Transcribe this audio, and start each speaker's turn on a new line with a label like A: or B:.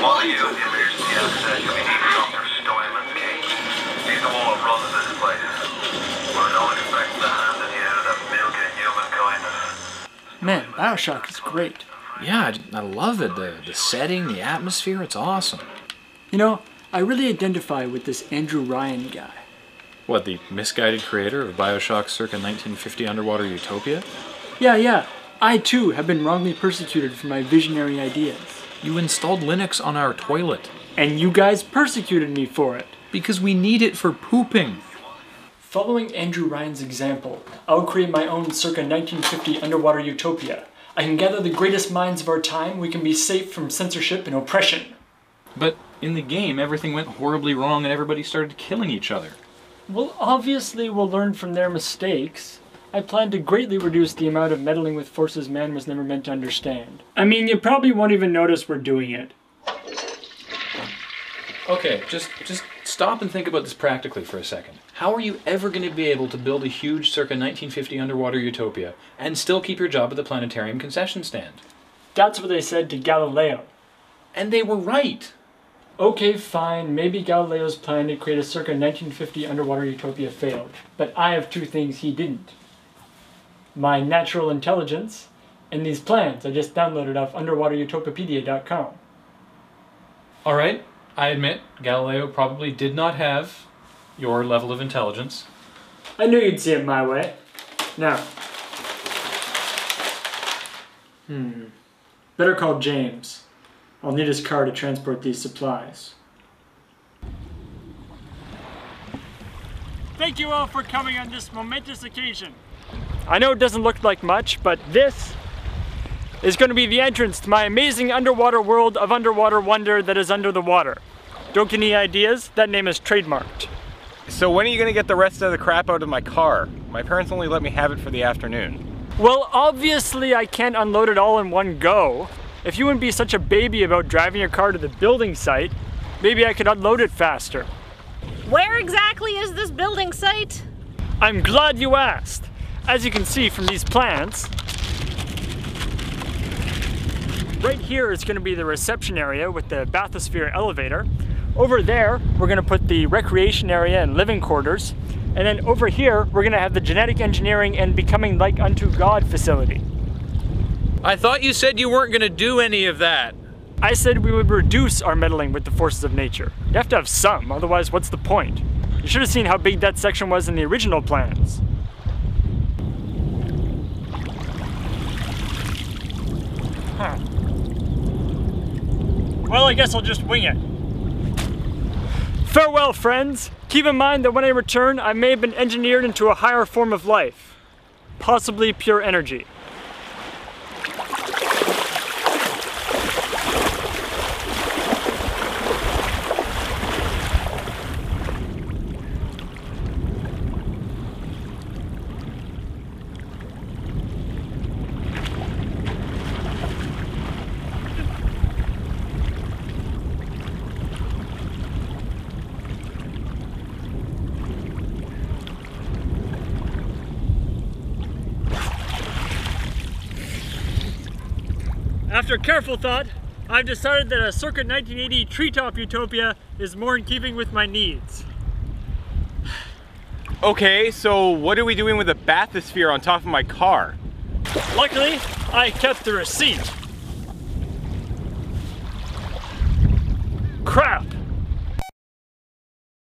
A: What are you? The emergency access. We need Dr. Stoyman's key. He's the one that runs this place. We're not expecting the hand in the air that milking human kindness.
B: Man, Bioshocked is great.
C: Yeah, I love it. The setting, the atmosphere, it's awesome.
B: You know, I really identify with this Andrew Ryan guy.
C: What, the misguided creator of Bioshocked Circa 1950 underwater utopia?
B: Yeah. I too have been wrongly persecuted for my visionary ideas.
C: You installed Linux on our toilet.
B: And you guys persecuted me for it.
C: Because we need it for pooping.
B: Following Andrew Ryan's example, I'll create my own circa 1950 underwater utopia. I can gather the greatest minds of our time. We can be safe from censorship and oppression.
C: But in the game, everything went horribly wrong and everybody started killing each other.
B: Well, obviously we'll learn from their mistakes. I plan to greatly reduce the amount of meddling with forces man was never meant to understand. I mean, you probably won't even notice we're doing it.
C: Okay, just stop and think about this practically for a second. How are you ever going to be able to build a huge circa 1950 underwater utopia and still keep your job at the planetarium concession stand?
B: That's what they said to Galileo.
C: And they were right.
B: Okay, fine, maybe Galileo's plan to create a circa 1950 underwater utopia failed. But I have two things he didn't. My natural intelligence, and these plans I just downloaded off underwaterutopipedia.com.
C: Alright, I admit, Galileo probably did not have your level of intelligence.
B: I knew you'd see it my way. Now. Better call James. I'll need his car to transport these supplies. Thank you all for coming on this momentous occasion. I know it doesn't look like much, but this is going to be the entrance to my amazing underwater world of underwater wonder that is under the water. Don't get any ideas? That name is trademarked.
D: So when are you going to get the rest of the crap out of my car? My parents only let me have it for the afternoon.
B: Well, obviously I can't unload it all in one go. If you wouldn't be such a baby about driving your car to the building site, maybe I could unload it faster.
E: Where exactly is this building site?
B: I'm glad you asked. As you can see from these plans, right here is going to be the reception area with the bathysphere elevator. Over there, we're going to put the recreation area and living quarters. And then over here, we're going to have the genetic engineering and becoming like unto God facility.
C: I thought you said you weren't going to do any of that.
B: I said we would reduce our meddling with the forces of nature. You have to have some, otherwise what's the point? You should have seen how big that section was in the original plans. Well, I guess I'll just wing it. Farewell, friends. Keep in mind that when I return, I may have been engineered into a higher form of life. Possibly pure energy. After careful thought, I've decided that a circa 1980 treetop utopia is more in keeping with my needs.
D: Okay, so what are we doing with a bathysphere on top of my car?
B: Luckily, I kept the receipt.